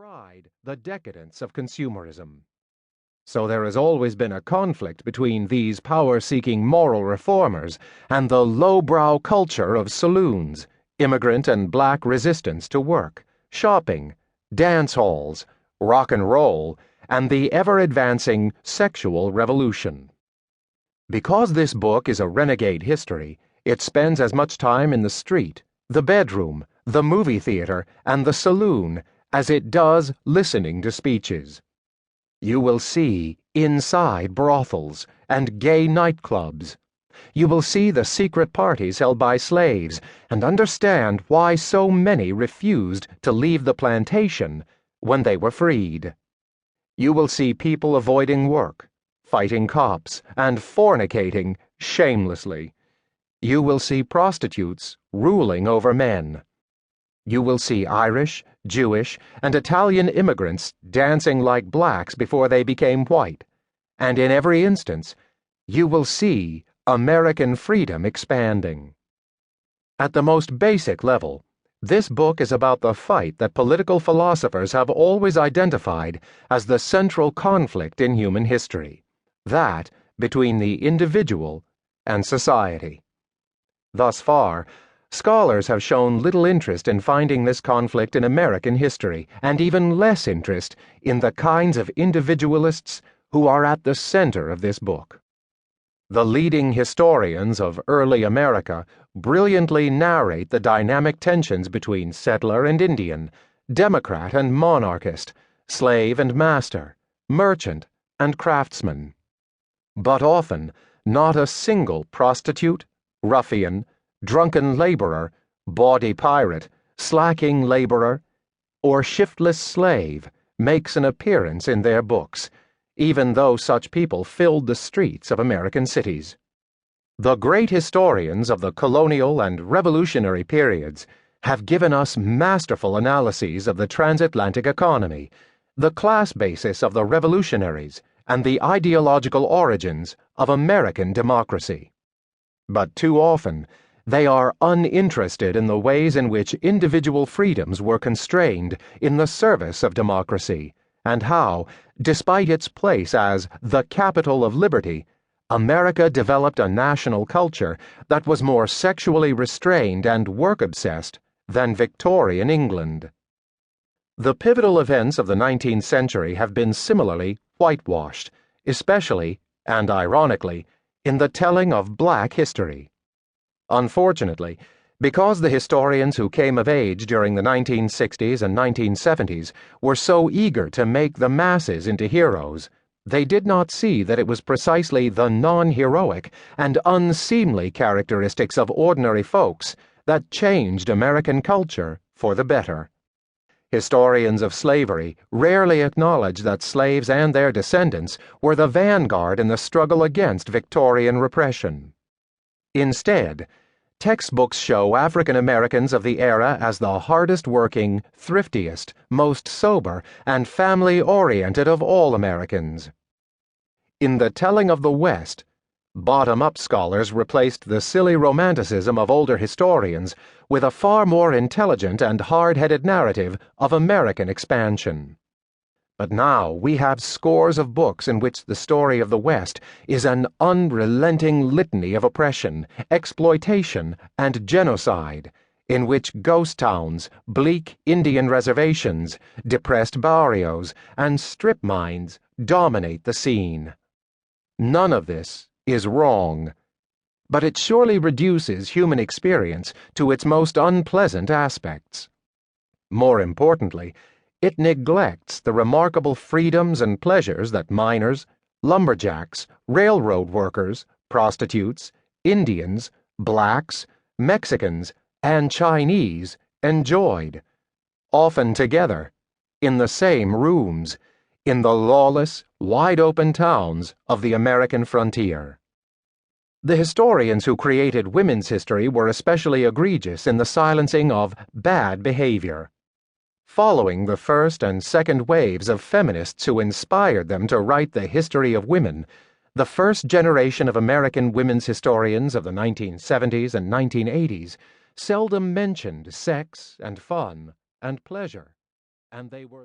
decried the decadence of consumerism. So there has always been a conflict between these power-seeking moral reformers and the lowbrow culture of saloons, immigrant and black resistance to work, shopping, dance halls, rock and roll, and the ever-advancing sexual revolution. Because this book is a renegade history, it spends as much time in the street, the bedroom, the movie theater, and the saloon as it does listening to speeches. You will see inside brothels and gay nightclubs. You will see the secret parties held by slaves and understand why so many refused to leave the plantation when they were freed. You will see people avoiding work, fighting cops, and fornicating shamelessly. You will see prostitutes ruling over men. You will see Irish, Jewish, and Italian immigrants dancing like blacks before they became white. And in every instance, you will see American freedom expanding. At the most basic level, this book is about the fight that political philosophers have always identified as the central conflict in human history, that between the individual and society. Thus far, scholars have shown little interest in finding this conflict in American history, and even less interest in the kinds of individualists who are at the center of this book. The leading historians of early America brilliantly narrate the dynamic tensions between settler and Indian, Democrat and monarchist, slave and master, merchant and craftsman. But often, not a single prostitute, ruffian, drunken laborer, bawdy pirate, slacking laborer, or shiftless slave makes an appearance in their books, even though such people filled the streets of American cities. The great historians of the colonial and revolutionary periods have given us masterful analyses of the transatlantic economy, the class basis of the revolutionaries, and the ideological origins of American democracy. But too often, they are uninterested in the ways in which individual freedoms were constrained in the service of democracy, and how, despite its place as the capital of liberty, America developed a national culture that was more sexually restrained and work-obsessed than Victorian England. The pivotal events of the 19th century have been similarly whitewashed, especially, and ironically, in the telling of black history. Unfortunately, because the historians who came of age during the 1960s and 1970s were so eager to make the masses into heroes, they did not see that it was precisely the non-heroic and unseemly characteristics of ordinary folks that changed American culture for the better. Historians of slavery rarely acknowledge that slaves and their descendants were the vanguard in the struggle against Victorian repression. Instead, textbooks show African Americans of the era as the hardest working, thriftiest, most sober, and family-oriented of all Americans. In the telling of the West, bottom-up scholars replaced the silly romanticism of older historians with a far more intelligent and hard-headed narrative of American expansion. But now we have scores of books in which the story of the West is an unrelenting litany of oppression, exploitation, and genocide, in which ghost towns, bleak Indian reservations, depressed barrios, and strip mines dominate the scene. None of this is wrong, but it surely reduces human experience to its most unpleasant aspects. More importantly, it neglects the remarkable freedoms and pleasures that miners, lumberjacks, railroad workers, prostitutes, Indians, blacks, Mexicans, and Chinese enjoyed, often together, in the same rooms, in the lawless, wide-open towns of the American frontier. The historians who created women's history were especially egregious in the silencing of bad behavior. Following the first and second waves of feminists who inspired them to write the history of women, the first generation of American women's historians of the 1970s and 1980s seldom mentioned sex and fun and pleasure, and they were